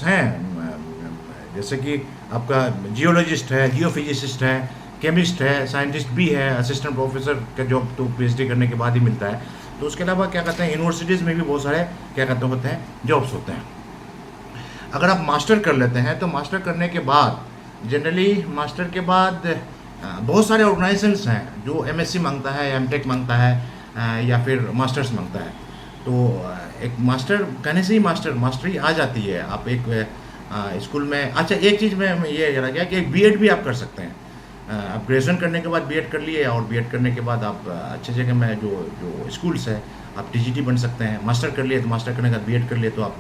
हैं, जैसे कि आपका जियोलॉजिस्ट है, जियोफिजिसिस्ट है, केमिस्ट है, साइंटिस्ट भी है, असिस्टेंट प्रोफेसर का जॉब तो पीएचडी करने के बाद ही मिलता है। तो उसके अलावा क्या कहते हैं, यूनिवर्सिटीज़ में भी बहुत सारे क्या कहते होते हैं जॉब्स होते हैं। अगर आप मास्टर कर लेते हैं तो मास्टर करने के बाद जनरली मास्टर के बाद बहुत सारे ऑर्गेनाइजेशंस हैं जो एमएससी मांगता है, एमटेक मांगता है या फिर मास्टर्स मांगता है। तो एक मास्टर कहने से ही मास्टरी आ जाती है। आप एक स्कूल में, अच्छा एक चीज़ में ये रह गया कि एक बीएड भी आप कर सकते हैं। आप ग्रेजुएशन करने के बाद बीएड कर लिए और बीएड करने के बाद आप अच्छे जगह में जो जो स्कूल्स है आप टीजीटी बन सकते हैं। मास्टर कर लिए तो मास्टर करने के बाद बीएड कर लिए तो आप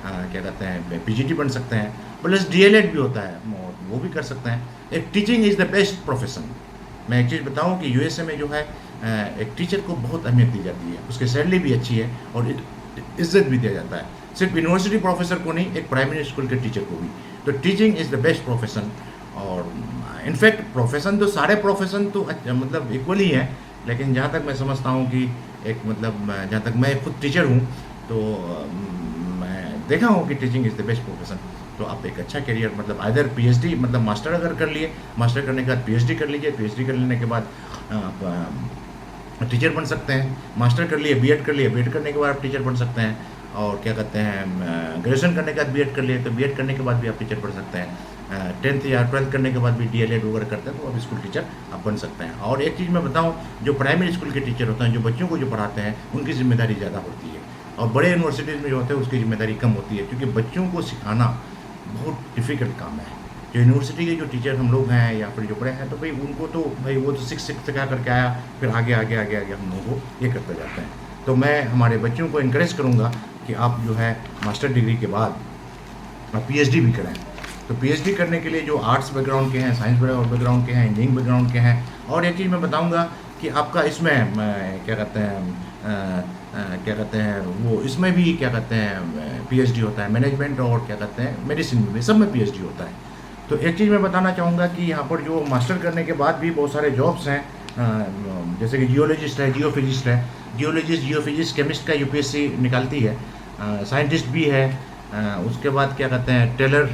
क्या कहते हैं पीजीटी बन सकते हैं। प्लस डीएलएड भी होता है, वो भी कर सकते हैं। एक teaching is the best profession. मैं एक चीज़ बताऊं कि यूएसए में जो है एक टीचर को बहुत अहमियत दी जाती है, उसकी सैलरी भी अच्छी है और इज्जत भी दिया जाता है, सिर्फ यूनिवर्सिटी प्रोफेसर को नहीं, एक प्राइमरी स्कूल के टीचर को भी। तो teaching is the best profession. और इनफैक्ट प्रोफेशन तो सारे प्रोफेशन तो मतलब इक्वल ही है, लेकिन जहाँ तक मैं समझता हूँ कि एक मतलब जहाँ तक मैं खुद टीचर हूँ तो मैं देखा हूँ कि teaching is the best profession. तो आप एक अच्छा करियर मतलब आइदर पीएचडी मतलब मास्टर अगर कर लिए, मास्टर करने के बाद पीएचडी कर लीजिए, पीएचडी कर लेने के बाद आप टीचर बन सकते हैं। मास्टर कर लिए, बीएड कर लिए, बीएड करने के बाद आप टीचर बन सकते हैं। और क्या कहते हैं ग्रेजुएशन करने के बाद बीएड कर लिए तो बीएड करने के बाद भी आप टीचर बन सकते हैं। 10th या 12th करने के बाद भी डीएलएड वगैरह करते हैं तो आप स्कूल टीचर आप बन सकते हैं। और एक चीज़ मैं बताऊं, जो प्राइमरी स्कूल के टीचर होते हैं, जो बच्चों को जो पढ़ाते हैं, उनकी जिम्मेदारी ज़्यादा होती है। और बड़े यूनिवर्सिटीज़ में जो होते हैं उसकी जिम्मेदारी कम होती है, क्योंकि बच्चों को सिखाना बहुत डिफ़िकल्ट काम है। जो यूनिवर्सिटी के जो टीचर हम लोग हैं या फिर जो बड़े हैं तो भाई उनको तो भाई वो तो सिखा करके आया, फिर आगे आगे आगे आगे हम लोगों को ये करते जाते हैं। तो मैं हमारे बच्चों को इनकरेज करूँगा कि आप जो है मास्टर डिग्री के बाद आप पीएचडी भी करें। तो पीएचडी करने के लिए जो आर्ट्स बैकग्राउंड के हैं, साइंस बैकग्राउंड के हैं, इंजीनियरिंग बैकग्राउंड के हैं। और एक चीज़ मैं बताऊंगा कि आपका इसमें क्या कहते हैं वो इसमें भी क्या कहते हैं पीएचडी होता है, मैनेजमेंट और क्या कहते हैं मेडिसिन में, सब में पीएचडी होता है। तो एक चीज़ मैं बताना चाहूँगा कि यहाँ पर जो मास्टर करने के बाद भी बहुत सारे जॉब्स हैं, जैसे कि जियोलॉजिस्ट है, जियोफिजिस्ट है। जियोलॉजिस्ट, जियोफिजिस्ट, केमिस्ट का यूपीएससी निकालती है। साइंटिस्ट भी है। उसके बाद क्या कहते हैं टेलर,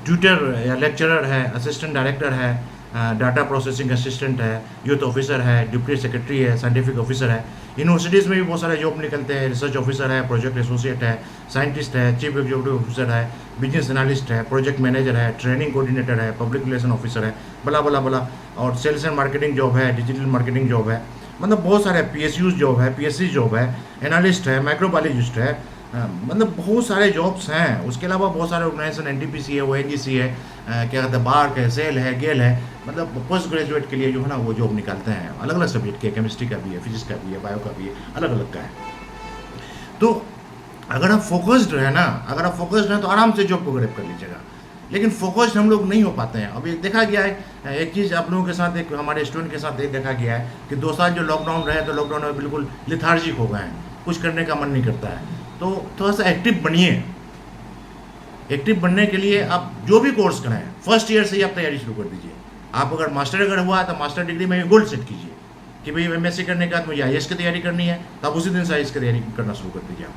ट्यूटर या लेक्चरर है, असिस्टेंट डायरेक्टर है, डाटा प्रोसेसिंग असिस्टेंट है, यूथ ऑफिसर है, डिप्टी सेक्रेटरी है, साइंटिफिक ऑफिसर है। यूनिवर्सिटीज़ में भी बहुत सारे जॉब निकलते हैं। रिसर्च ऑफिसर है, प्रोजेक्ट एसोसिएट है, साइंटिस्ट है, चीफ एग्जीक्यूटिव ऑफिसर है, बिजनेस एनालिस्ट है, प्रोजेक्ट मैनेजर है, ट्रेनिंग कोऑर्डिनेटर है, पब्लिक रिलेशन ऑफिसर है, बला बला बला। और सेल्स एंड मार्केटिंग जॉब है, डिजिटल मार्केटिंग जॉब है, मतलब बहुत सारे पीएसयूज जॉब है, पीएससी जॉब है, एनालिस्ट है, माइक्रोबायोलॉजिस्ट है, मतलब बहुत सारे जॉब्स हैं। उसके अलावा बहुत सारे ऑर्गेनाइजेशन एनटीपीसी है, ओएनजीसी है, क्या कहते हैं बार्क है, सेल है, गेल है, मतलब पोस्ट ग्रेजुएट के लिए जो है ना वो जॉब निकालते हैं। अलग अलग सब्जेक्ट के, केमिस्ट्री का भी है, फिजिक्स का भी है, बायो का भी है, अलग अलग का है। तो अगर आप फोकस्ड है ना, अगर आप फोकस्ड हैं तो आराम से जॉब को ग्रैब कर लीजिएगा। लेकिन फोकस्ड हम लोग नहीं हो पाते हैं। अब ये देखा गया है, एक चीज़ आप लोगों के साथ, एक हमारे स्टूडेंट के साथ एक देखा गया है कि 2 साल जो लॉकडाउन रहे तो लॉकडाउन में बिल्कुल लिथार्जिक हो गए हैं, कुछ करने का मन नहीं करता है। तो थोड़ा सा एक्टिव बनिए। एक्टिव बनने के लिए आप जो भी कोर्स करें, फर्स्ट ईयर से ही आप तैयारी शुरू कर दीजिए। आप अगर मास्टर अगर हुआ तो मास्टर डिग्री में भी गोल सेट कीजिए कि भाई एमएससी करने के बाद मुझे आईएएस की तैयारी करनी है, तो आप उसी दिन से आईएएस की तैयारी करना शुरू कर दीजिए। आप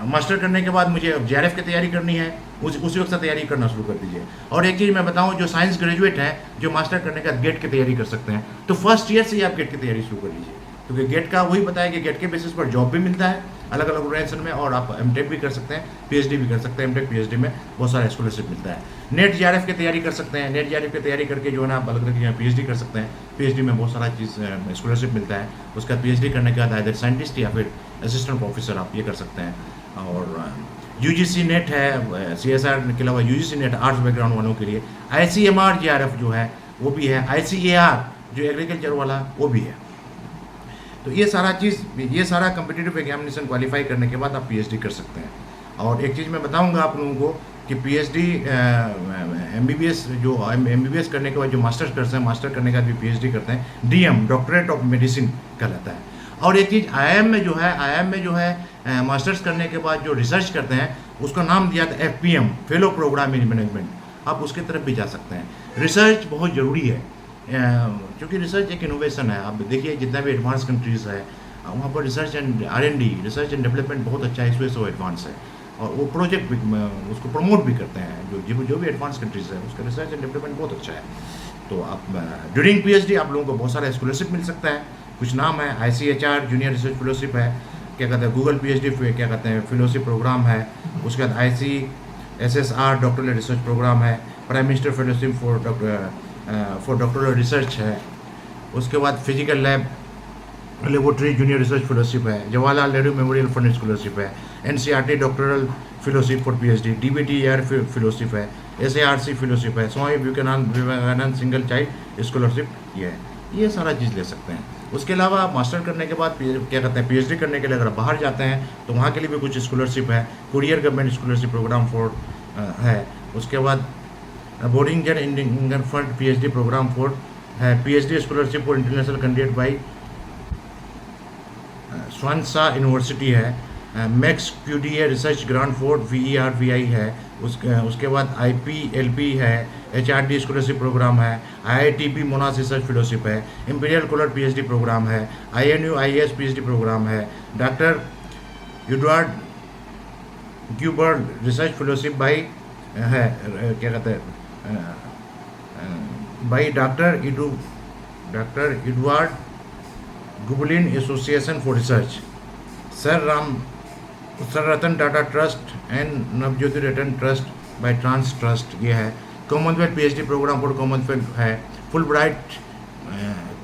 मास्टर करने के बाद मुझे जेआरएफ की तैयारी करनी है, उसी वक्त से तैयारी करना शुरू कर दीजिए। और एक चीज़ मैं बताऊं, जो साइंस ग्रेजुएट हैं जो मास्टर करने के बाद गेट की तैयारी कर सकते हैं, तो फर्स्ट ईयर से ही आप गेट की तैयारी शुरू कर लीजिए, क्योंकि गेट का वही बताया कि गेट के बेसिस पर जॉब भी मिलता है अलग अलग ऑर्गेनाइजेशन में, और आप एमटेक भी कर सकते हैं, पीएचडी भी कर सकते हैं। एमटेक पीएचडी में बहुत सारा स्कॉलरशिप मिलता है। नेट जेआरएफ की तैयारी कर सकते हैं, नेट जेआरएफ की तैयारी करके जो है ना आप अलग अलग पीएचडी कर सकते हैं। पीएचडी में बहुत सारा चीज़ स्कॉलरशिप मिलता है। उसके बाद पीएचडी करने के बाद आइदर साइंटिस्ट या फिर असिस्टेंट प्रोफेसर आप ये कर सकते हैं। और यूजीसी नेट है, सीएसआर के अलावा यूजीसी नेट आर्ट्स बैकग्राउंड वालों के लिए। आईसीएमआर जेआरएफ जो है वो भी है, आईसीएआर जो एग्रीकल्चर वाला वो भी है। तो ये सारा चीज़, ये सारा कम्पिटिटिव एग्जामिनेशन क्वालिफाई करने के बाद आप पीएचडी कर सकते हैं। और एक चीज़ मैं बताऊंगा आप लोगों को कि पीएचडी एमबीबीएस जो एमबीबीएस करने के बाद जो मास्टर्स करते हैं, मास्टर करने के बाद भी पीएचडी करते हैं, डीएम डॉक्टरेट ऑफ मेडिसिन कहलाता है। और एक चीज़ आईआईएम में जो है मास्टर्स करने के बाद जो रिसर्च करते हैं उसका नाम दिया था FPM, fellow program in management. आप उसकी तरफ भी जा सकते हैं। रिसर्च बहुत ज़रूरी है, क्योंकि रिसर्च एक इनोवेशन है। आप देखिए जितना भी एडवांस कंट्रीज़ है वहाँ पर research and R&D, research and development बहुत अच्छा है, इस वजह से वो एडवांस है। और वो प्रोजेक्ट भी उसको प्रमोट भी करते हैं। जो भी एडवांस कंट्रीज़ है उसका रिसर्च एंड डेवलपमेंट बहुत अच्छा है। तो आप ड्यूरिंग पीएचडी आप लोगों को बहुत सारा स्कॉलरशिप मिल सकता है। कुछ नाम है, ICHR जूनियर रिसर्च फेलोशिप है, क्या कहते हैं गूगल पीएचडी क्या कहते हैं फेलोशिप प्रोग्राम है। उसके बाद ICSSR डॉक्टरल रिसर्च प्रोग्राम है। Prime minister fellowship for doctoral research है। उसके बाद physical lab laboratory junior research fellowship है। Jawaharlal Nehru memorial fund scholarship है। NCERT doctoral fellowship for PhD, DBT fellowship है। SARC फेलोशिप है। Swami Vivekananda single child scholarship ये है। ये सारा चीज़ ले सकते हैं। उसके अलावा आप मास्टर करने के बाद क्या कहते हैं PhD करने के लिए अगर बाहर जाते हैं तो वहाँ के लिए भी कुछ स्कॉलरशिप है। Courier government scholarship program for है। उसके बाद Boehringer Indian fund PhD program for है। PhD scholarship for international candidate by Swansea University है। Max QDA research grant for VERVI है। उसके बाद IPLP है। HRD स्कॉलरशिप प्रोग्राम है। IITB मोनास रिसर्च फेलोशिप है। इंपीरियल कॉलर PhD प्रोग्राम है। INU IAS PhD program है। Doctor Edward Gubelin research fellowship by है क्या कहते हैं by doctor Edward Gubelin association for research. Sir Ratan Tata trust and Navajyoti Ratan trust by trans trust ये है। Commonwealth PhD program for commonwealth है। Fulbright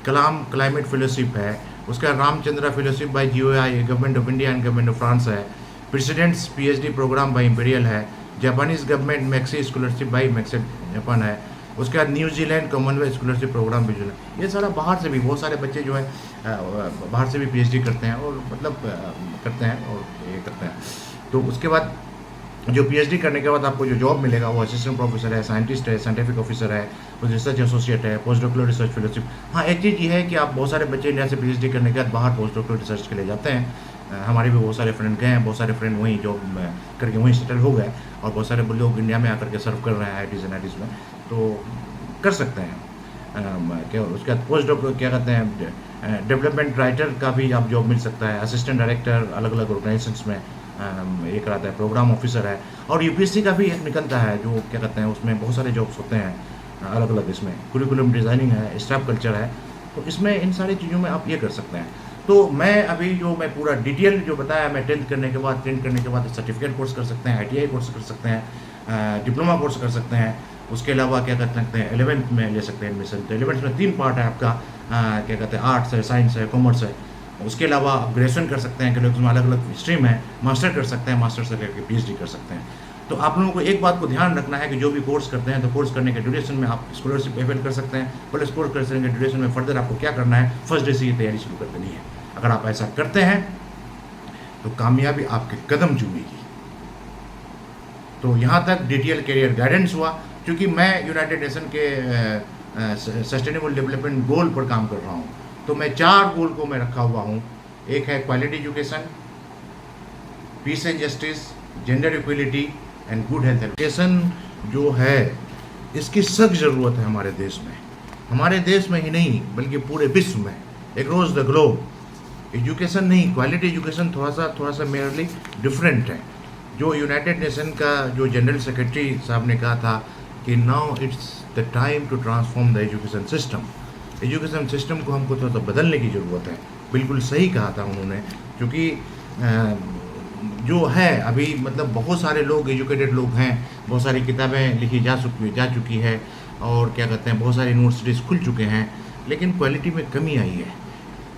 Kalam climate fellowship है। उसका Ramachandra fellowship by GOI government of India and government of France है। President's PhD program by Imperial है। Japanese government MEXT scholarship by MEXT Japan है। उसके बाद New Zealand Commonwealth scholarship programme भी जो है ये सारा बाहर से भी बहुत सारे बच्चे जो है बाहर से भी PhD करते हैं और मतलब करते हैं और ये करते हैं। तो उसके बाद जो PhD करने के बाद आपको जो जॉब मिलेगा वो असिस्टेंट प्रोफेसर है, साइंटिस्ट है, साइंटिफिक ऑफिसर है, रिसर्च एसोसिएट है, पोस्ट डॉक्टरल रिसर्च फेलोशिप। हाँ, एक चीज़ ये है कि आप बहुत सारे बच्चे इंडिया से PhD करने के बाद बाहर पोस्ट डॉक्टरल रिसर्च के लिए जाते हैं। हमारे भी बहुत सारे फ्रेंड गए हैं, बहुत सारे फ्रेंड वहीं जॉब करके वहीं सेटल हो गए और बहुत सारे लोग इंडिया में आकर के सर्व कर रहे हैं IITs NITs में, तो कर सकते हैं। क्या उसके बाद पोस्ट डॉक्टर क्या कहते हैं डेवलपमेंट राइटर का भी आप जॉब मिल सकता है। असिस्टेंट डायरेक्टर अलग अलग ऑर्गेनाइजेशंस में ये कराता है। प्रोग्राम ऑफिसर है। और UPSC का भी एक निकलता है जो क्या कहते हैं उसमें बहुत सारे जॉब्स होते हैं अलग अलग। इसमें कुरिकुलम डिज़ाइनिंग है, स्टाफ कल्चर है, तो इसमें इन सारी चीज़ों में आप ये कर सकते हैं। तो मैं अभी जो मैं पूरा डिटेल जो बताया, मैं 10th करने के बाद सर्टिफिकेट कोर्स कर सकते हैं, ITI कोर्स कर सकते हैं, डिप्लोमा कोर्स कर सकते हैं। उसके अलावा क्या कर सकते हैं 11th में ले सकते हैं एडमिशन। तो 11th में 3 पार्ट है आपका, क्या कहते हैं आर्ट्स है, साइंस है, कॉमर्स है। उसके अलावा आप ग्रेजुएशन कर सकते हैं, उसमें अलग अलग स्ट्रीम है। मास्टर कर सकते हैं, मास्टर से करके PhD कर सकते हैं। तो आप लोगों को एक बात को ध्यान रखना है कि जो भी कोर्स करते हैं तो कोर्स करने के ड्यूरेशन में आप स्कॉलरशिप अवेल कर सकते हैं। प्लस कोर्स करने के ड्यूरेशन में फर्दर आपको क्या करना है, फर्स्ट डे से ये तैयारी शुरू कर देनी है। अगर आप ऐसा करते हैं तो कामयाबी आपके कदम चूमेगी। तो यहाँ तक डिटेल करियर गाइडेंस हुआ। क्योंकि मैं यूनाइटेड नेशन के सस्टेनेबल डेवलपमेंट गोल पर काम कर रहा हूँ, तो मैं 4 गोल को मैं रखा हुआ हूँ। एक है quality education, peace and justice, gender equality and good health. Education जो है इसकी सख्त ज़रूरत है हमारे देश में ही नहीं बल्कि पूरे विश्व में, अक्रॉस द ग्लोब। एजुकेशन नहीं, क्वालिटी एजुकेशन थोड़ा सा मेयरली डिफरेंट है। जो यूनाइटेड नेशन का जो जनरल सेक्रेटरी साहब ने कहा था कि now it's the time to transform the education system को हमको थोड़ा सा बदलने की ज़रूरत है। बिल्कुल सही कहा था उन्होंने, क्योंकि जो है अभी मतलब बहुत सारे लोग एजुकेटेड लोग हैं, बहुत सारी किताबें लिखी जा चुकी है और क्या कहते हैं बहुत सारी यूनिवर्सिटीज़ खुल चुके हैं, लेकिन क्वालिटी में कमी आई है।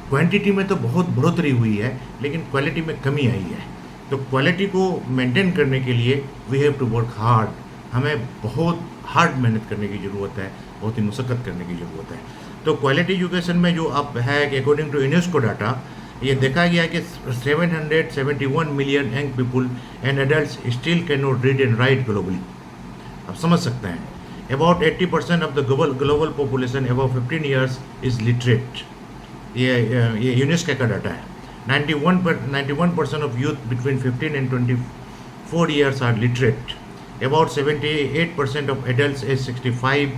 क्वांटिटी में तो बहुत बढ़ोतरी हुई है लेकिन क्वालिटी में कमी आई है। तो क्वालिटी को मेंटेन करने के लिए we have to work hard. हमें बहुत हार्ड मेहनत करने की ज़रूरत है, बहुत ही मुशक्क़त करने की ज़रूरत है। तो क्वालिटी एजुकेशन में जो अब है कि अकॉर्डिंग टू यूनेस्को डाटा ये देखा गया कि 771 million young people and adults still can not read and right globally. आप समझ सकते हैं about 80% of the global population above 15 years is literate. ये यूनेस्को का डाटा है। 91% of youth between 15 and 24 years are literate. About 78% of adults age 65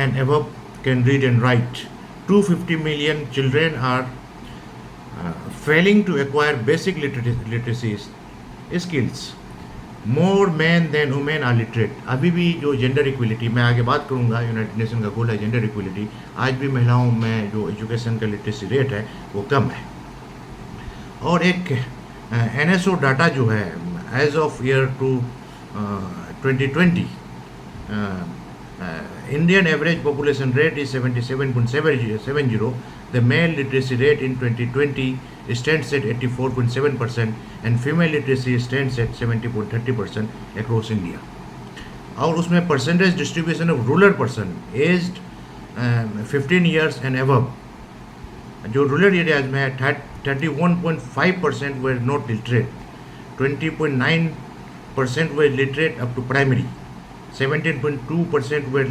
and above can read and write. 250 million children are failing to acquire basic literacy skills. More man than women are literate. अभी भी जो gender equality, मैं आगे बात करूंगा, United nation का गोल है gender equality, आज भी महिलाओं में जो एजुकेशन का लिटरेसी रेट है वो कम है। और एक NSO डाटा जो है as of year to 2020, Indian average population rate is 77.70. The male literacy rate in 2020 stands at 84.7% and female literacy stands at 70.30% across India. और उसमें percentage distribution of rural person aged 15 years and above, जो rural areas में है 31.5% were not literate, 20.9% were literate up to primary, 17.2% were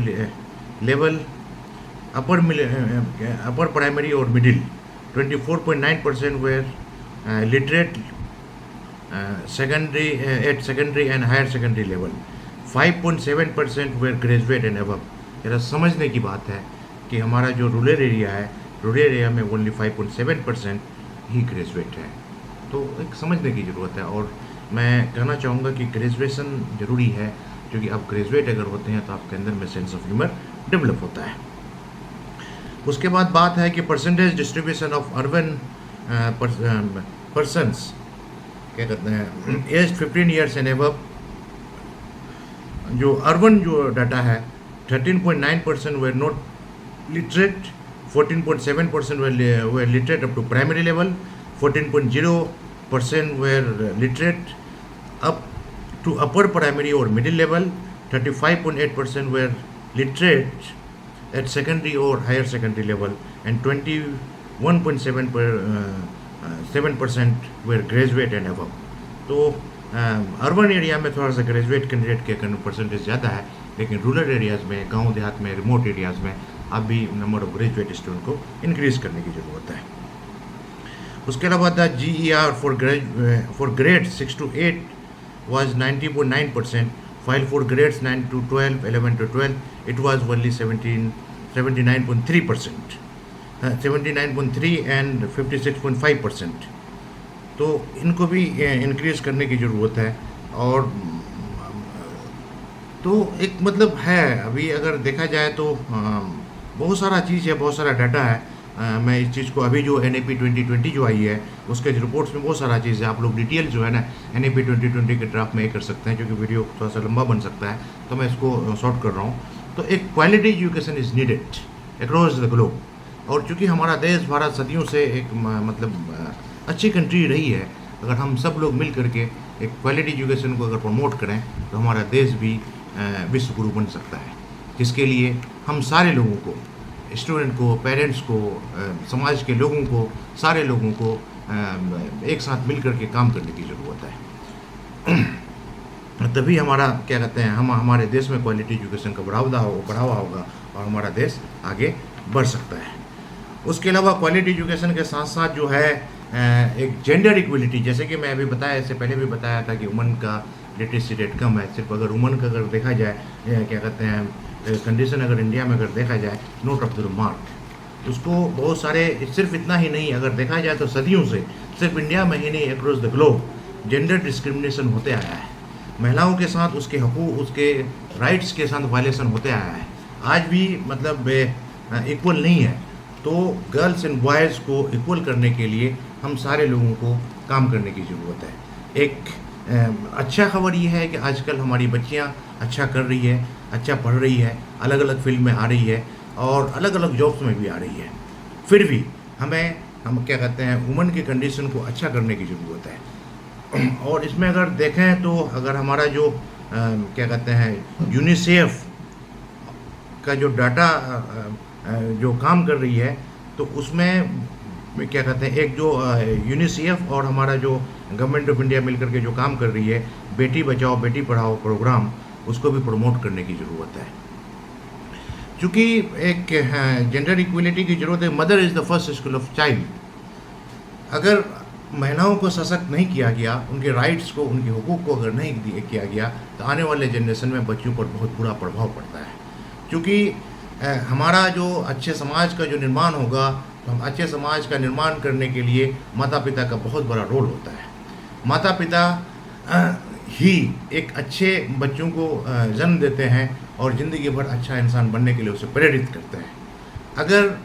level upper primary or middle, 24.9% were literate secondary at secondary and higher secondary level, 5.7% were graduate and above. जरा समझने की बात है कि हमारा जो रूरल एरिया है, रूरल एरिया में ओनली 5.7% ही ग्रेजुएट है, तो एक समझने की ज़रूरत है। और मैं कहना चाहूँगा कि ग्रेजुएशन ज़रूरी है, क्योंकि आप ग्रेजुएट अगर होते हैं तो आपके अंदर में सेंस ऑफ ह्यूमर डेवलप होता है। उसके बाद बात है कि percentage distribution of urban persons, क्या कहते हैं, एज 15 ईयर्स एंड एबव, जो अर्बन जो डाटा है 13.9% were not literate, 14.7% were literate up to primary level, 14.0% were literate up to upper primary or middle level, 35.8% were literate at secondary or higher secondary level, and 21.7% were graduate and above. तो urban area में थोड़ा सा graduate candidate के percentage ज़्यादा है, लेकिन rural areas में, गांव देहात में, रिमोट एरियाज़ में अब भी नंबर ऑफ ग्रेजुएट स्टूडेंट को इंक्रीज़ करने की ज़रूरत है। उसके अलावा the GER for grade 6 to 8 was 90.9%, while for grades 9 to 12, 11 to 12, it was only 79.3%, 79.3 and 56.5%. तो इनको भी इंक्रीज़ करने की ज़रूरत है। और तो एक मतलब है, अभी अगर देखा जाए तो बहुत सारा चीज़ है, बहुत सारा डाटा है। मैं इस चीज़ को अभी जो NAP 2020 जो आई है उसके रिपोर्ट्स में बहुत सारा चीज़ है, आप लोग डिटेल जो है ना NAP 2020 के ड्राफ्ट में ये कर सकते हैं, क्योंकि वीडियो थोड़ा सा लंबा बन सकता है तो मैं इसको शॉर्ट कर रहा हूँ। तो एक quality education is needed across the globe, और चूँकि हमारा देश भारत सदियों से एक मतलब अच्छी कंट्री रही है, अगर हम सब लोग मिल करके एक क्वालिटी एजुकेशन को अगर प्रमोट करें तो हमारा देश भी विश्व गुरु बन सकता है, जिसके लिए हम सारे लोगों को, स्टूडेंट को, पेरेंट्स को, समाज के लोगों को, सारे लोगों को एक साथ मिल करके काम करने की ज़रूरत है। तभी हमारा क्या कहते हैं, हमारे देश में क्वालिटी एजुकेशन का बढ़ावा होगा और हमारा देश आगे बढ़ सकता है। उसके अलावा क्वालिटी एजुकेशन के साथ साथ जो है एक जेंडर इक्वलिटी, जैसे कि मैं अभी बताया, इससे पहले भी बताया था कि वुमन का लिटरेसी रेट कम है। सिर्फ अगर वुमन का अगर देखा जाए, क्या कहते हैं, कंडीशन अगर इंडिया में अगर देखा जाए, नोट ऑफ द मार्क, उसको बहुत सारे, सिर्फ इतना ही नहीं, अगर देखा जाए तो सदियों से सिर्फ इंडिया में ही नहीं, across the globe gender discrimination होते आया है। महिलाओं के साथ उसके हकूक़, उसके राइट्स के साथ वायलेशन होते आया है, आज भी मतलब इक्वल नहीं है। तो गर्ल्स एंड बॉयज़ को इक्वल करने के लिए हम सारे लोगों को काम करने की ज़रूरत है। एक अच्छा खबर ये है कि आजकल हमारी बच्चियाँ अच्छा कर रही है, अच्छा पढ़ रही है, अलग अलग फील्ड में आ रही है और अलग अलग जॉब्स में भी आ रही है। फिर भी हम क्या कहते हैं, वुमन की कंडीशन को अच्छा करने की ज़रूरत है। और इसमें अगर देखें तो अगर हमारा जो क्या कहते हैं, यूनिसेफ का जो डाटा जो काम कर रही है, तो उसमें क्या कहते हैं, एक जो यूनिसेफ और हमारा जो गवर्नमेंट ऑफ इंडिया मिलकर के जो काम कर रही है, बेटी बचाओ बेटी पढ़ाओ प्रोग्राम, उसको भी प्रमोट करने की ज़रूरत है। चूँकि एक जेंडर इक्वलिटी की ज़रूरत है। Mother is the first school of child. अगर महिलाओं को सशक्त नहीं किया गया, उनके राइट्स को, उनके हुकूक को अगर नहीं किया गया, तो आने वाले जनरेशन में बच्चों पर बहुत बुरा प्रभाव पड़ता है। क्योंकि हमारा जो अच्छे समाज का जो निर्माण होगा, तो हम अच्छे समाज का निर्माण करने के लिए माता पिता का बहुत बड़ा रोल होता है। माता पिता ही एक अच्छे बच्चों को जन्म देते हैं और ज़िंदगी भर अच्छा इंसान बनने के लिए उसे प्रेरित करते हैं। अगर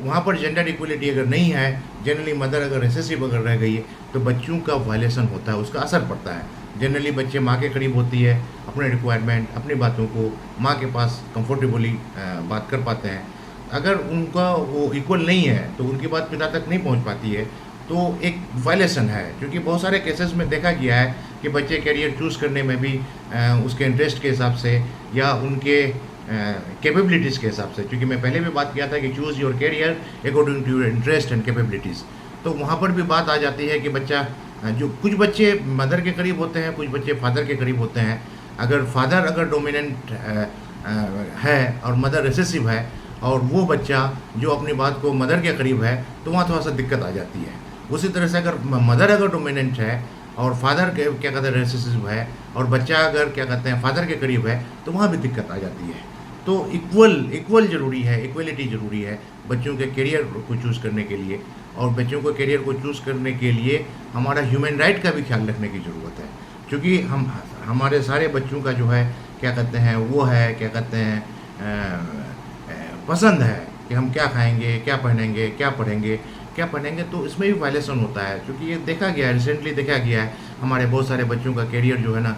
वहाँ पर जेंडर इक्वलिटी अगर नहीं है, जनरली मदर अगर रिसेसिव अगर रह गई है, तो बच्चों का वायलेशन होता है, उसका असर पड़ता है। जनरली बच्चे माँ के करीब होती है, अपने रिक्वायरमेंट, अपनी बातों को माँ के पास कंफर्टेबली बात कर पाते हैं। अगर उनका वो इक्वल नहीं है, तो उनकी बात पिता तक नहीं पहुँच पाती है, तो एक वायलेशन है। क्योंकि बहुत सारे केसेस में देखा गया है कि बच्चे करियर चूज़ करने में भी उसके इंटरेस्ट के हिसाब से या उनके कैपेबिलिटीज़ के हिसाब से, क्योंकि मैं पहले भी बात किया था कि choose your career according to your interest and capabilities, तो वहाँ पर भी बात आ जाती है कि बच्चा जो कुछ बच्चे मदर के करीब होते हैं, कुछ बच्चे फादर के करीब होते हैं। अगर फादर अगर डोमिनेंट है और मदर रिसेसिव है, और वो बच्चा जो अपनी बात को मदर के करीब है, तो वहाँ थोड़ा सा दिक्कत आ जाती है। उसी तरह से अगर मदर अगर डोमिनेंट है और फादर के क्या कहते हैं रिसेसिव है, और बच्चा अगर क्या कहते हैं फादर के करीब है, तो वहाँ भी दिक्कत आ जाती है। तो इक्वल ज़रूरी है, इक्वलिटी ज़रूरी है बच्चों के करियर को चूज़ करने के लिए। और बच्चों को करियर को चूज़ करने के लिए हमारा ह्यूमन राइट का भी ख्याल रखने की ज़रूरत है, क्योंकि हमारे सारे बच्चों का जो है क्या कहते हैं वो है क्या कहते हैं पसंद है कि हम क्या खाएंगे, क्या पहनेंगे, क्या पढ़ेंगे, तो इसमें भी वायलेशन होता है। क्योंकि ये देखा गया है, रिसेंटली देखा गया है, हमारे बहुत सारे बच्चों का करियर जो है ना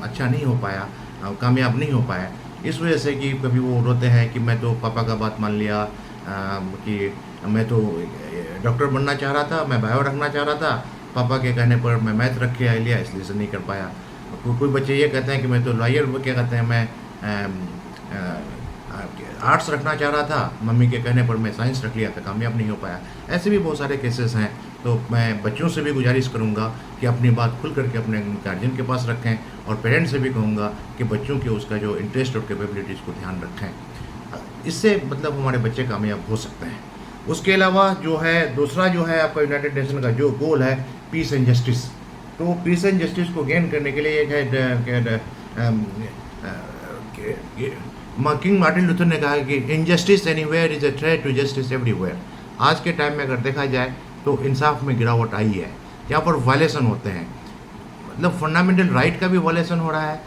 अच्छा नहीं हो पाया, कामयाब नहीं हो पाया, इस वजह से कि कभी वो रोते हैं कि मैं तो पापा का बात मान लिया, कि मैं तो डॉक्टर बनना चाह रहा था, मैं बायो रखना चाह रहा था, पापा के कहने पर मैं मैथ रख के लिया, इसलिए से नहीं कर पाया। कोई बच्चे ये कहते हैं कि मैं तो लॉयर क्या कहते हैं मैं आर्ट्स रखना चाह रहा था, मम्मी के कहने पर मैं साइंस रख लिया था, कामयाब नहीं हो पाया। ऐसे भी बहुत सारे केसेस हैं। तो मैं बच्चों से भी गुजारिश करूंगा कि अपनी बात खुल करके अपने गार्जियन के पास रखें, और पेरेंट्स से भी कहूँगा कि बच्चों के उसका जो इंटरेस्ट और कैपेबिलिटीज़ को ध्यान रखें। इससे मतलब हमारे बच्चे कामयाब हो सकते हैं। उसके अलावा जो है दूसरा जो है आपका यूनाइटेड नेशन का जो गोल है पीस एंड जस्टिस, तो पीस एंड जस्टिस को गेन करने के लिए एक है किंग मार्टिन लूथर ने कहा कि injustice anywhere is a threat to justice everywhere. आज के टाइम में अगर देखा जाए तो इंसाफ में गिरावट आई है, यहाँ पर वायलेशन होते हैं, मतलब फंडामेंटल राइट का भी वायलेशन हो रहा है।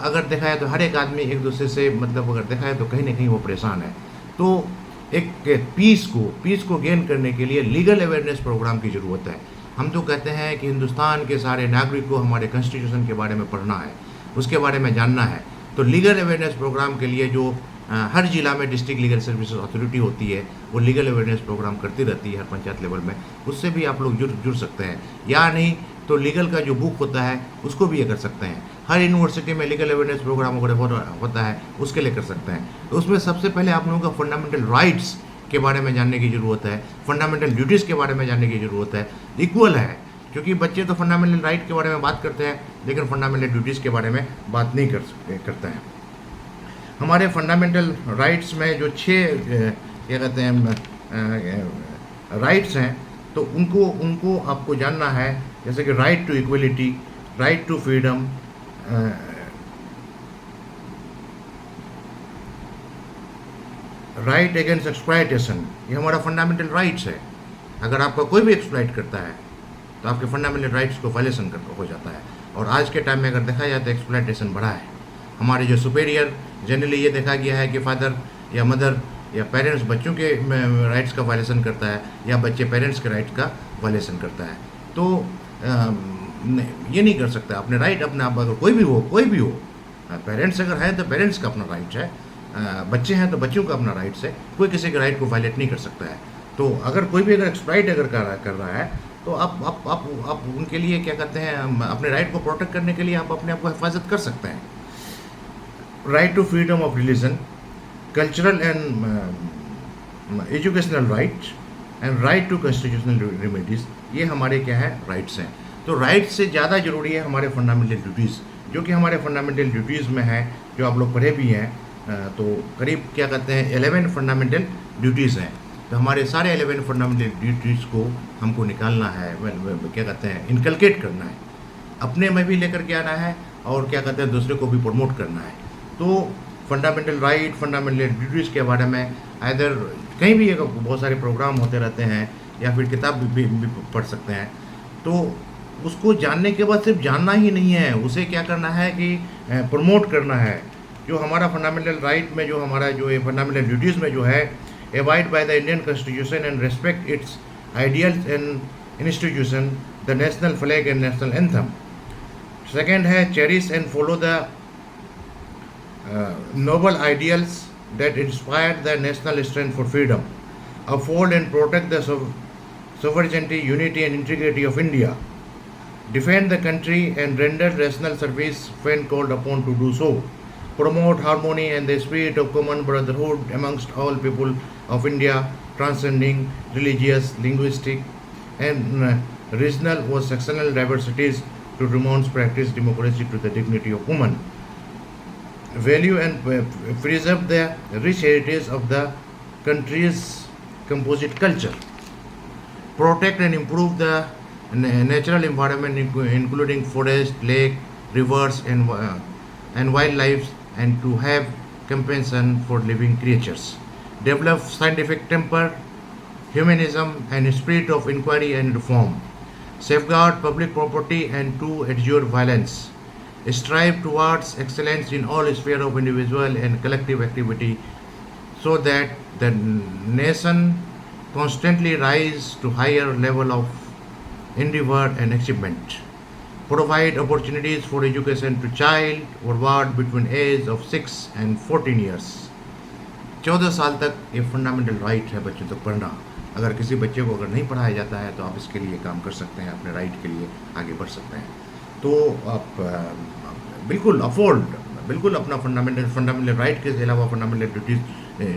अगर देखा जाए तो हर एक आदमी एक दूसरे से मतलब अगर देखा जाए तो कहीं ना कहीं वो परेशान है। तो एक पीस को गेन करने के लिए लीगल अवेयरनेस प्रोग्राम की ज़रूरत है। हम तो कहते हैं कि हिंदुस्तान के सारे नागरिक को हमारे कॉन्स्टिट्यूशन के बारे में पढ़ना है, उसके बारे में जानना है। तो लीगल अवेयरनेस प्रोग्राम के लिए जो हर जिला में डिस्ट्रिक्ट लीगल सर्विसेज अथॉरिटी होती है, वो लीगल अवेयरनेस प्रोग्राम करती रहती है हर पंचायत लेवल में, उससे भी आप लोग जुड़ सकते हैं। या नहीं तो लीगल का जो बुक होता है उसको भी ये कर सकते हैं। हर यूनिवर्सिटी में लीगल अवेयरनेस प्रोग्राम वगैरह होता है, उसके लिए कर सकते हैं। तो उसमें सबसे पहले आप लोगों का फंडामेंटल राइट्स के बारे में जानने की ज़रूरत है, फंडामेंटल ड्यूटीज़ के बारे में जानने की ज़रूरत है। इक्वल है, क्योंकि बच्चे तो फंडामेंटल राइट के बारे में बात करते हैं, लेकिन फंडामेंटल ड्यूटीज़ के बारे में बात नहीं करते हैं। हमारे फंडामेंटल राइट्स में जो 6 क्या कहते हैं राइट्स हैं, तो उनको आपको जानना है। जैसे कि right to equality, right to freedom, right against exploitation, ये हमारा फंडामेंटल राइट्स है। अगर आपका कोई भी एक्सप्लॉइट करता है तो आपके फंडामेंटल राइट्स को वायलेशन हो जाता है। और आज के टाइम में अगर देखा जाए तो एक्सप्लॉयटेशन बढ़ा है। हमारे जो सुपेरियर, जनरली ये देखा गया है कि फादर या मदर या पेरेंट्स बच्चों के राइट्स का वायलेशन करता है, या बच्चे पेरेंट्स के राइट्स का वायलेशन करता है। तो ये नहीं कर सकता अपने राइट अपने आप। अगर कोई भी हो, पेरेंट्स अगर हैं तो पेरेंट्स का अपना राइट है, बच्चे हैं तो बच्चों का अपना राइट्स है, कोई किसी के राइट को वायलेट नहीं कर सकता है। तो अगर कोई भी अगर एक्सप्लॉइट अगर कर रहा है, तो आप उनके लिए क्या कहते हैं, अपने राइट को प्रोटेक्ट करने के लिए आप अपने आप को हिफाजत कर सकते हैं। Right to freedom of religion, cultural and educational right, and right to constitutional remedies, ये हमारे क्या है राइट्स हैं। तो राइट से ज़्यादा ज़रूरी है हमारे फंडामेंटल ड्यूटीज़, जो कि हमारे फंडामेंटल ड्यूटीज़ में है, जो आप लोग पढ़े भी हैं। तो करीब क्या कहते हैं 11 फंडामेंटल ड्यूटीज़ हैं। तो हमारे सारे 11 फंडामेंटल ड्यूटीज़ को हमको निकालना है, क्या कहते हैं इनकलकेट करना है, अपने में भी लेकर के आना है, और क्या कहते हैं दूसरे को भी प्रमोट करना है। तो फंडामेंटल राइट, फंडामेंटल ड्यूटीज़ के बारे में आइदर कहीं भी बहुत सारे प्रोग्राम होते रहते हैं, या फिर किताब भी पढ़ सकते हैं। तो उसको जानने के बाद सिर्फ जानना ही नहीं है, उसे क्या करना है कि प्रमोट करना है। जो हमारा फंडामेंटल राइट में जो हमारा जो ये फंडामेंटल ड्यूटीज़ में जो है, abide by the Indian Constitution and respect its ideals and institution, the national flag and national anthem. Second है cherish and follow the noble ideals that inspire the national strength for freedom, uphold and protect the sovereignty, unity and integrity of India, defend the country and render national service when called upon to do so, promote harmony and the spirit of common brotherhood amongst all people of India, transcending religious, linguistic and regional or sectional diversities to promote practice democracy to the dignity of women, value and preserve the rich heritage of the country's composite culture, protect and improve the natural environment including forest, lake, rivers and wildlife, and to have compassion for living creatures, develop scientific temper, humanism and spirit of inquiry and reform, safeguard public property and to adjure violence, strive towards excellence in all spheres of individual and collective activity so that the nation constantly rise to higher level of endeavor and achievement, provide opportunities for education to child or ward between age of 6 and 14 years. 14 साल तक ये fundamental right है बच्चों तक पढ़ना। अगर किसी बच्चे को अगर नहीं पढ़ाया जाता है तो आप इसके लिए काम कर सकते हैं, अपने राइट के लिए आगे बढ़ सकते हैं। तो आप बिल्कुल अपना फंडामेंटल राइट के अलावा फंडामेंटल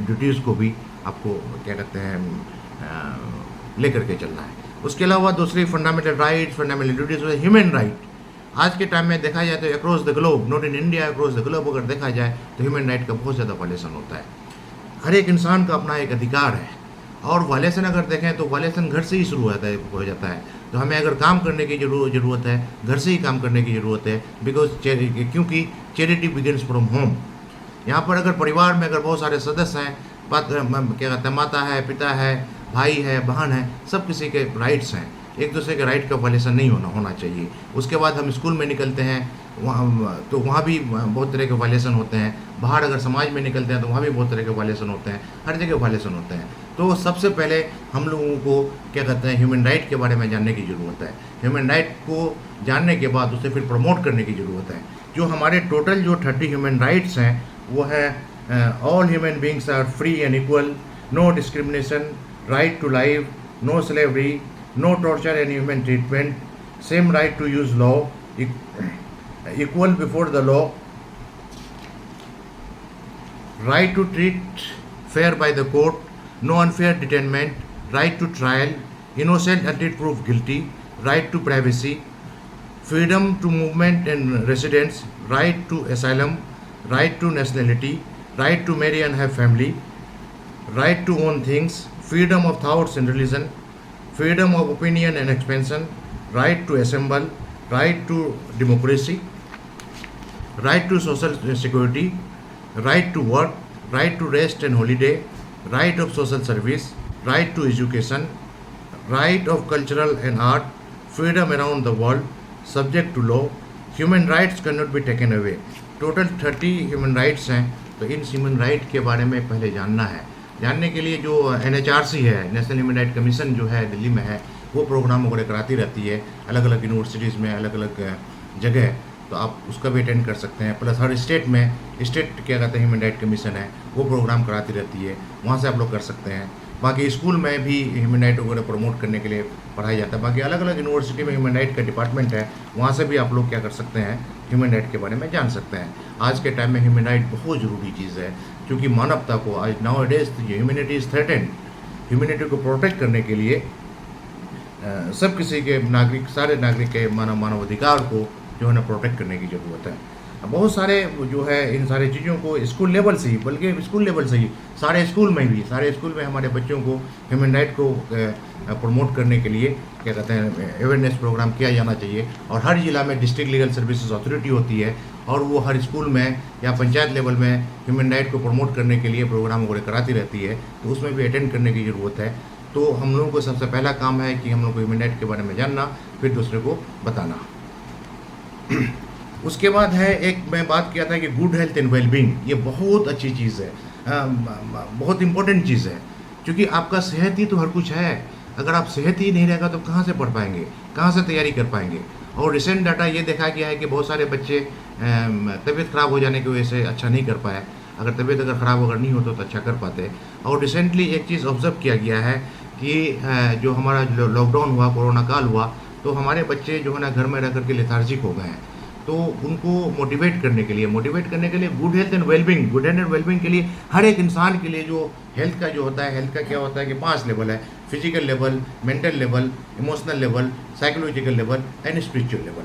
ड्यूटीज़ को भी आपको क्या कहते हैं लेकर के चलना है। उसके अलावा दूसरी fundamental rights, fundamental duties, human right. आज के टाइम में देखा जाए तो across the globe, not in India, across the globe अगर देखा जाए तो ह्यूमन राइट का बहुत ज़्यादा वायलेशन होता है। हर एक इंसान का अपना एक अधिकार है, और वायलेशन अगर देखें तो वायलेशन घर से ही शुरू हो जाता है। तो हमें अगर काम करने की ज़रूरत है, घर से ही काम करने की ज़रूरत है, क्योंकि चैरिटी बिगिंस फ्रॉम होम। यहाँ पर अगर परिवार में अगर बहुत सारे सदस्य हैं, क्या कहते हैं, माता है, पिता है, भाई है, बहन है, सब किसी के राइट्स हैं, एक दूसरे के राइट का वायलेशन नहीं होना चाहिए। उसके बाद हम स्कूल में निकलते हैं, वहाँ भी बहुत तरह के वायलेशन होते हैं। बाहर अगर समाज में निकलते हैं तो वहाँ भी बहुत तरह के वायलेशन होते हैं, हर जगह वायलेशन होते हैं। तो सबसे पहले हम लोगों को क्या कहते हैं, ह्यूमन राइट के बारे में जानने की ज़रूरत है। ह्यूमन राइट को जानने के बाद उसे फिर प्रमोट करने की ज़रूरत है। जो हमारे टोटल जो 30 ह्यूमन राइट्स हैं वो है all human beings are free and equal, no discrimination, right to life, no slavery, no torture and inhuman treatment, same right to use law, equal before the law, right to treat fair by the court, no unfair detainment, right to trial, innocent until proved guilty, right to privacy, freedom to movement and residence, right to asylum, right to nationality, right to marry and have family, right to own things, freedom of thoughts and religion, freedom of opinion and expression, right to assemble, right to democracy, right to social security, right to work, right to rest and holiday, right of social service, right to education, right of cultural and art, freedom around the world, subject to law, human rights cannot be taken away. Total 30 human rights हैं। तो in human right के बारे में पहले जानना है। जानने के लिए जो NHRC है, नेशनल ह्यूमन राइट कमीशन जो है दिल्ली में है, वो प्रोग्राम वगैरह कराती रहती है अलग अलग यूनिवर्सिटीज़ में, अलग अलग जगह। तो आप उसका भी अटेंड कर सकते हैं। प्लस हर स्टेट में क्या कहते हैं ह्यूमन राइट कमीशन है, वो प्रोग्राम कराती रहती है, वहाँ से आप लोग कर सकते हैं। बाकी स्कूल में भी ह्यूमन राइट वगैरह प्रमोट करने के लिए पढ़ाया जाता है। बाकी अलग अलग यूनिवर्सिटी में ह्यूमन राइट का डिपार्टमेंट है, वहाँ से भी आप लोग क्या कर सकते हैं, ह्यूमन राइट के बारे में जान सकते हैं। आज के टाइम में ह्यूमन राइट बहुत ज़रूरी चीज़ है, क्योंकि मानवता को आज now days humanity is threatened. Humanity को प्रोटेक्ट करने के लिए सब किसी के सारे नागरिक के मानव अधिकार को जो है ना प्रोटेक्ट करने की ज़रूरत है। बहुत सारे जो है इन सारी चीज़ों को स्कूल लेवल से ही, बल्कि स्कूल लेवल से ही सारे स्कूल में हमारे बच्चों को ह्यूमन राइट को प्रमोट करने के लिए क्या कहते हैं अवेयरनेस प्रोग्राम किया जाना चाहिए। और हर ज़िला में डिस्ट्रिक्ट लीगल सर्विसेज अथॉरिटी होती है, और वो हर स्कूल में या पंचायत लेवल में ह्यूमन राइट को प्रमोट करने के लिए प्रोग्राम वगैरह कराती रहती है। तो उसमें भी अटेंड करने की ज़रूरत है। तो हम लोगों को सबसे पहला काम है कि हम लोग को ह्यूमन राइट के बारे में जानना, फिर दूसरे को बताना। उसके बाद है एक मैं बात किया था कि गुड हेल्थ एंड वेलबींग, ये बहुत अच्छी चीज़ है, बहुत इम्पोर्टेंट चीज़ है, क्योंकि आपका सेहत ही तो हर कुछ है। अगर आप सेहत ही नहीं रहेगा तो कहाँ से पढ़ पाएंगे, कहाँ से तैयारी कर पाएंगे। और रिसेंट डाटा ये देखा गया है कि बहुत सारे बच्चे तबीयत ख़राब हो जाने की वजह से अच्छा नहीं कर पाए। अगर तबीयत अगर ख़राब अगर नहीं होता तो अच्छा कर पाते। और रिसेंटली एक चीज़ ऑब्ज़र्व किया गया है कि जो हमारा लॉकडाउन हुआ, कोरोना काल हुआ, तो हमारे बच्चे जो है ना घर में रह कर के लेथार्जिक हो गए हैं। तो उनको मोटिवेट करने के लिए गुड हेल्थ एंड वेलबींग के लिए हर एक इंसान के लिए जो हेल्थ का जो होता है, हेल्थ का क्या होता है कि 5 लेवल है: physical level, mental level, emotional level, psychological level and spiritual level.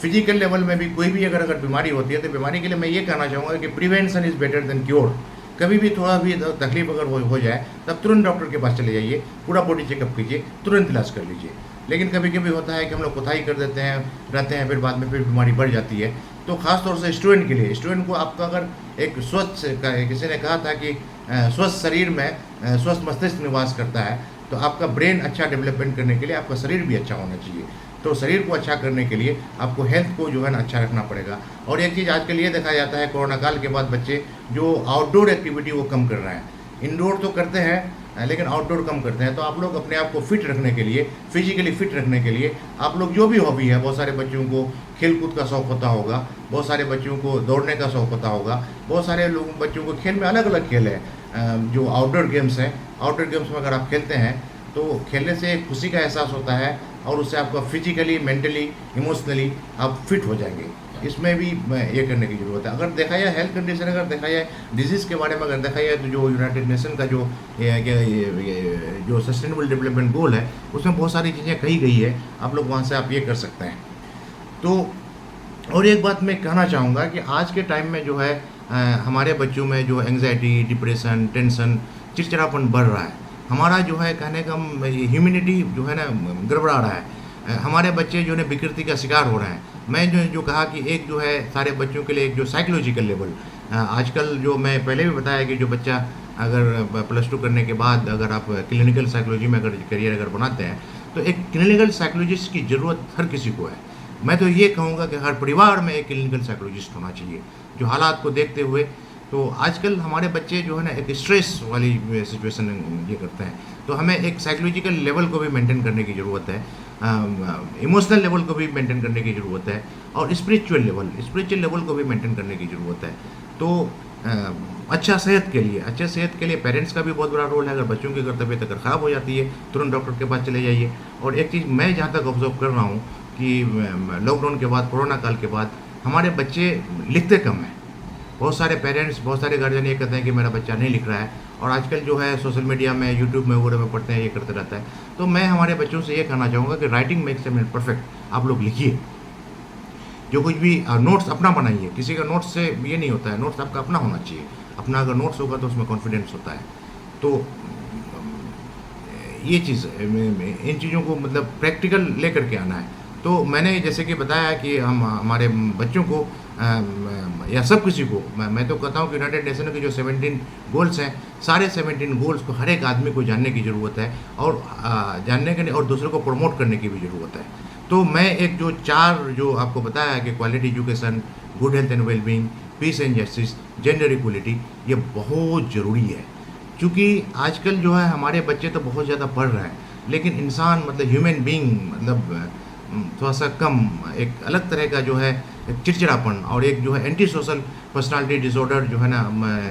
Physical level में भी कोई भी अगर बीमारी होती है तो बीमारी के लिए मैं ये कहना चाहूँगा कि prevention is better than cure. कभी भी थोड़ा भी तकलीफ अगर हो जाए तब तुरंत डॉक्टर के पास चले जाइए, पूरा बॉडी चेकअप कीजिए, तुरंत इलाज कर लीजिए। लेकिन कभी कभी होता है कि हम लोग कोताही कर देते हैं, रहते हैं, फिर बाद में फिर बीमारी बढ़ जाती है। तो ख़ास तौर से स्टूडेंट के लिए, स्टूडेंट को आपका अगर एक स्वस्थ, किसी ने कहा था कि स्वस्थ शरीर में स्वस्थ मस्तिष्क निवास करता है, तो आपका ब्रेन अच्छा डेवलपमेंट करने के लिए आपका शरीर भी अच्छा होना चाहिए। तो शरीर को अच्छा करने के लिए आपको हेल्थ को जो है ना अच्छा रखना पड़ेगा। और एक चीज़ आजकल ये देखा जाता है, कोरोना काल के बाद बच्चे जो आउटडोर एक्टिविटी वो कम कर रहे हैं, इंडोर तो करते हैं लेकिन आउटडोर कम करते हैं। तो आप लोग अपने आप को फिट रखने के लिए, फिजिकली फिट रखने के लिए, आप लोग जो भी हॉबी है, बहुत सारे बच्चों को खेल कूद का शौक़ होता होगा, बहुत सारे बच्चों को दौड़ने का शौक़ होता होगा, बहुत सारे लोग बच्चों को खेल में अलग अलग खेल है जो आउटडोर गेम्स हैं। आउटडोर गेम्स में अगर आप खेलते हैं तो खेलने से एक खुशी का एहसास होता है और उससे आपका फिजिकली, मेंटली, इमोशनली आप फिट हो जाएंगे। इसमें भी ये करने की ज़रूरत है। अगर देखा जाए हेल्थ कंडीशन, अगर देखा जाए डिजीज़ के बारे में अगर देखा जाए तो जो यूनाइटेड नेशन का जो सस्टेनेबल डेवलपमेंट गोल है उसमें बहुत सारी चीज़ें कही गई है, आप लोग वहाँ से आप ये कर सकते हैं। तो और एक बात मैं कहना चाहूँगा कि आज के टाइम में जो है हमारे बच्चों में जो एंग्जाइटी, डिप्रेशन, टेंशन, चिड़चिड़ापन बढ़ रहा है। हमारा जो है कहने का ह्यूमैनिटी जो है ना गड़बड़ा रहा है। हमारे बच्चे जो है विकृति का शिकार हो रहे हैं। मैं जो कहा कि एक जो है सारे बच्चों के लिए एक जो साइकोलॉजिकल लेवल, आजकल जो मैं पहले भी बताया कि जो बच्चा अगर +2 करने के बाद अगर आप क्लिनिकल साइकोलॉजी में अगर करियर अगर बनाते हैं तो एक क्लिनिकल साइकोलॉजिस्ट की ज़रूरत हर किसी को है। मैं तो ये कहूँगा कि हर परिवार में एक क्लिनिकल साइकोलॉजिस्ट होना चाहिए, जो हालात को देखते हुए। तो आजकल हमारे बच्चे जो है ना एक स्ट्रेस वाली सिचुएशन ये करते हैं, तो हमें एक साइकोलॉजिकल लेवल को भी मेंटेन करने की ज़रूरत है, इमोशनल लेवल को भी मेंटेन करने की ज़रूरत है और स्पिरिचुअल लेवल को भी मेंटेन करने की ज़रूरत है। तो अच्छे सेहत के लिए पेरेंट्स का भी बहुत बड़ा रोल है। अगर बच्चों की अगर तबीयत अगर ख़राब हो जाती है तुरंत डॉक्टर के पास चले जाइए। और एक चीज़ मैं जहाँ तक ऑब्जर्व कर रहा हूँ कि लॉकडाउन के बाद, कोरोना काल के बाद हमारे बच्चे लिखते कम हैं। बहुत सारे पेरेंट्स, बहुत सारे गार्जियन ये कहते हैं कि मेरा बच्चा नहीं लिख रहा है, और आजकल जो है सोशल मीडिया में, यूट्यूब में वगैरह में पढ़ते हैं, ये करते रहता है। तो मैं हमारे बच्चों से ये कहना चाहूँगा कि writing makes a man perfect. आप लोग लिखिए, जो कुछ भी नोट्स अपना बनाइए। किसी का नोट्स से ये नहीं होता है, नोट्स आपका अपना होना चाहिए। अपना अगर नोट्स होगा तो उसमें कॉन्फिडेंस होता है। तो ये चीज़, इन चीज़ों को मतलब प्रैक्टिकल लेकर के आना है। तो मैंने जैसे कि बताया कि हम हमारे बच्चों को या सब किसी को, मैं तो कहता हूँ कि यूनाइटेड नेशन के जो 17 गोल्स हैं, सारे 17 गोल्स को हर एक आदमी को जानने की ज़रूरत है और जानने के और दूसरों को प्रमोट करने की भी ज़रूरत है। तो मैं एक जो 4 जो आपको बताया है कि quality education, good health and wellbeing, peace and justice, gender equality, ये बहुत ज़रूरी है। क्योंकि आजकल जो है हमारे बच्चे तो बहुत ज़्यादा पढ़ रहे हैं, लेकिन इंसान मतलब ह्यूमन बीइंग मतलब थोड़ा सा कम, एक अलग तरह का जो है चिड़चिड़ापन और एक जो है एंटी सोशल पर्सनालिटी डिसऑर्डर जो है ना,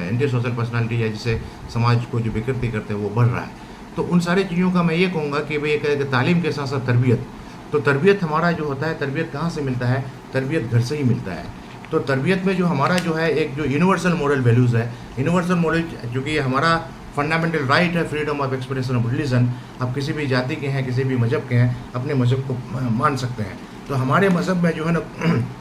एंटी सोशल पर्सनालिटी या जिसे समाज को जो विकृति करते हैं वो बढ़ रहा है। तो उन सारी चीज़ों का मैं ये कहूँगा कि भाई एक तालीम के साथ साथ तरबियत। तो तरबियत हमारा जो होता है, तरबियत कहाँ से मिलता है? तरबियत घर से ही मिलता है। तो तरबियत में जो हमारा जो है एक जो यूनिवर्सल मॉरल वैल्यूज़ है, यूनिवर्सल मॉरल, चूँकि हमारा फंडामेंटल राइट है freedom of expression of religion. आप किसी भी जाति के हैं, किसी भी मज़हब के हैं, अपने मज़हब को मान सकते हैं। तो हमारे मज़हब में जो है ना,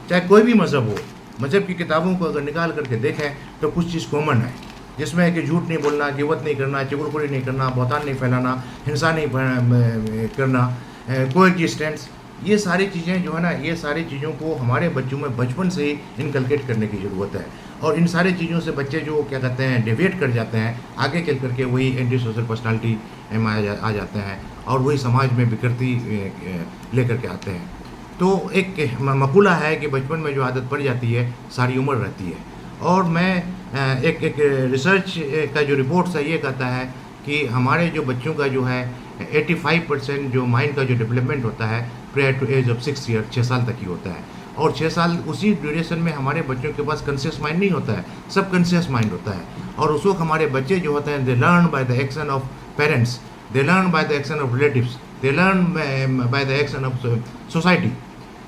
चाहे कोई भी मज़हब हो, मज़हब की किताबों को अगर निकाल करके देखें तो कुछ चीज़ कॉमन है, जिसमें है कि झूठ नहीं बोलना, गिबत नहीं करना, चुगलखोरी नहीं करना, बहतान नहीं फैलाना, हिंसा नहीं करना, कोएग्जिस्टेंस, ये सारी चीज़ें जो है ना, ये सारी चीज़ों को हमारे बच्चों में बचपन से ही इनकलकेट करने की ज़रूरत है। और इन सारी चीज़ों से बच्चे जो क्या कहते हैं डेविएट कर जाते हैं, आगे चल कर के वही एंटी सोशल पर्सनालिटी में आ जाते हैं और वही समाज में विकृति लेकर के आते हैं। तो एक मकूला है कि बचपन में जो आदत पड़ जाती है सारी उम्र रहती है। और मैं एक रिसर्च का जो रिपोर्ट्स है ये कहता है कि हमारे जो बच्चों का जो है 85% जो माइंड का जो डेवलपमेंट होता है prior to age of 6 year, 6 साल तक ही होता है। और 6 साल उसी ड्यूरेशन में हमारे बच्चों के पास कॉन्शियस माइंड नहीं होता है, सब कॉन्शियस माइंड होता है। और उस वक्त हमारे बच्चे जो होते हैं they learn by the action of parents, they learn by the action of relatives, they learn by the action of society.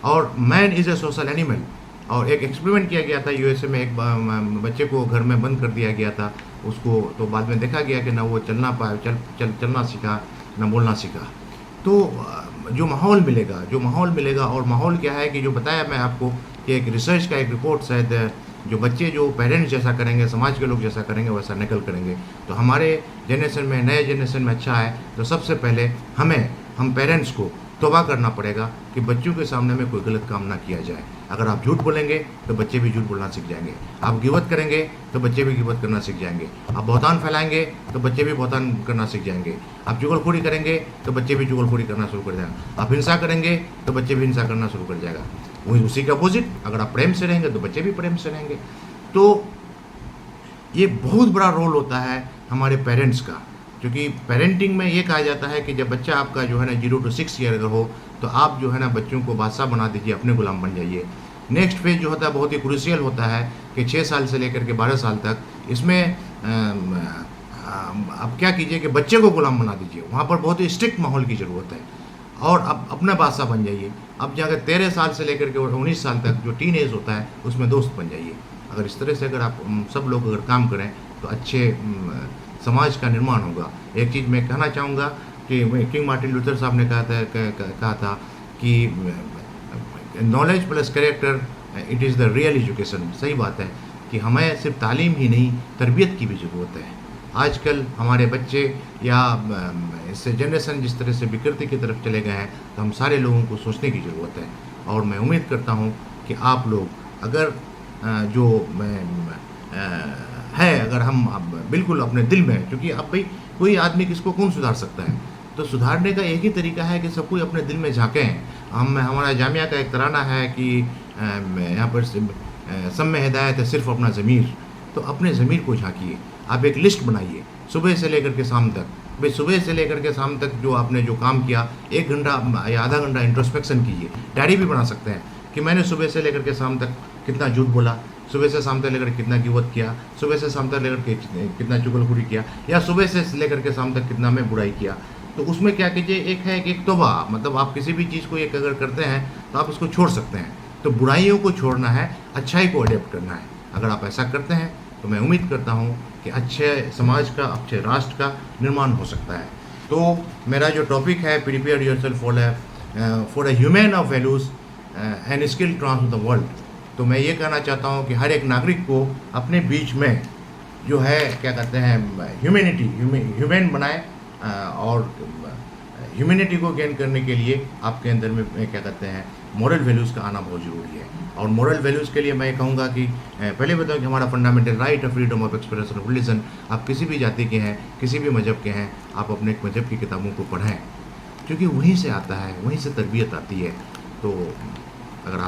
और man is a social animal. और एक एक्सपेरिमेंट किया गया था यूएसए में, एक बच्चे को घर में बंद कर दिया गया था उसको, तो बाद में देखा गया कि ना वो चलना पाया, चलना सीखा, ना बोलना सीखा। तो जो माहौल मिलेगा और माहौल क्या है कि जो बताया मैं आपको कि एक रिसर्च का एक रिपोर्ट शायद जो बच्चे जो पेरेंट्स जैसा करेंगे, समाज के लोग जैसा करेंगे वैसा नकल करेंगे। तो हमारे जनरेशन में, नए जनरेशन में अच्छा है तो सबसे पहले हम पेरेंट्स को तौबा करना पड़ेगा कि बच्चों के सामने में कोई गलत काम ना किया जाए। अगर आप झूठ बोलेंगे तो बच्चे भी झूठ बोलना सीख जाएंगे, आप गिबत करेंगे तो बच्चे भी गिबत करना सीख जाएंगे, आप बहतान फैलाएंगे तो बच्चे भी बहतान करना सीख जाएंगे, आप चुगलखोरी करेंगे तो बच्चे भी चुगलखोरी करना शुरू कर जाएंगे, आप हिंसा करेंगे तो बच्चे भी हिंसा करना शुरू कर जाएगा। वही उसी के अपोजिट, अगर आप प्रेम से रहेंगे तो बच्चे भी प्रेम से रहेंगे। तो ये बहुत बड़ा रोल होता है हमारे पेरेंट्स का, क्योंकि पेरेंटिंग में ये कहा जाता है कि जब बच्चा आपका जो है ना 0 to 6 ईयर अगर हो तो आप जो है ना बच्चों को बादशाह बना दीजिए, अपने गुलाम बन जाइए। नेक्स्ट फेज जो होता है बहुत ही क्रूशियल होता है कि 6 साल से लेकर के 12 साल तक, इसमें आप क्या कीजिए कि बच्चे को गुलाम बना दीजिए, वहाँ पर बहुत ही स्ट्रिक्ट माहौल की ज़रूरत है और अब अपना बादशाह बन जाइए। अब जाकर 13 साल से लेकर के 19 साल तक जो टीन एज होता है उसमें दोस्त बन जाइए। अगर इस तरह से अगर आप सब लोग अगर काम करें तो अच्छे समाज का निर्माण होगा। एक चीज़ मैं कहना चाहूँगा कि किंग मार्टिन लूथर साहब ने कहा था कि knowledge plus character it is the real education. सही बात है कि हमें सिर्फ तालीम ही नहीं तरबियत की भी ज़रूरत है। आजकल हमारे बच्चे या इससे जनरेशन जिस तरह से विकृति की तरफ चले गए हैं तो हम सारे लोगों को सोचने की ज़रूरत है। और मैं उम्मीद करता हूँ कि आप लोग अगर अगर हम बिल्कुल अपने दिल में, क्योंकि अब भाई कोई आदमी किसको कौन सुधार सकता है, तो सुधारने का एक ही तरीका है कि सब कोई अपने दिल में झाँकें। हमारा जामिया का एक तराना है कि यहाँ पर सब में हिदायत है सिर्फ अपना ज़मीर। तो अपने ज़मीर को झाँकिए, आप एक लिस्ट बनाइए सुबह से लेकर के शाम तक। भाई सुबह से लेकर के शाम तक जो आपने जो काम किया 1 घंटा या आधा घंटा इंट्रोस्पेक्शन कीजिए। डायरी भी बना सकते हैं कि मैंने सुबह से लेकर के शाम तक कितना झूठ बोला, सुबह से शाम तक लेकर कितना गिबत किया, सुबह से शाम तक लेकर के कितना चुगलखोरी किया, या सुबह से लेकर के शाम तक कितना मैं बुराई किया। तो उसमें क्या कीजिए, एक है कि एक तौबा, मतलब आप किसी भी चीज़ को एक अगर करते हैं तो आप उसको छोड़ सकते हैं। तो बुराइयों को छोड़ना है, अच्छाई को अडेप्ट करना है। अगर आप ऐसा करते हैं तो मैं उम्मीद करता हूँ कि अच्छे समाज का, अच्छे राष्ट्र का निर्माण हो सकता है। तो मेरा जो टॉपिक है prepare yourself for a human of values and skill transform the world. तो मैं ये कहना चाहता हूँ कि हर एक नागरिक को अपने बीच में जो है क्या कहते हैं ह्यूमन बनाए और ह्यूमैनिटी को गेन करने के लिए आपके अंदर में क्या कहते हैं मॉरल वैल्यूज़ का आना बहुत ज़रूरी है। और मॉरल वैल्यूज़ के लिए मैं कहूँगा कि पहले बताऊँ कि हमारा fundamental right of freedom of expression of religion, आप किसी भी जाति के हैं, किसी भी मज़हब के हैं, आप अपने मज़हब की किताबों को पढ़ें, क्योंकि वहीं से आता है, वहीं से तरबियत आती है। तो अगर आप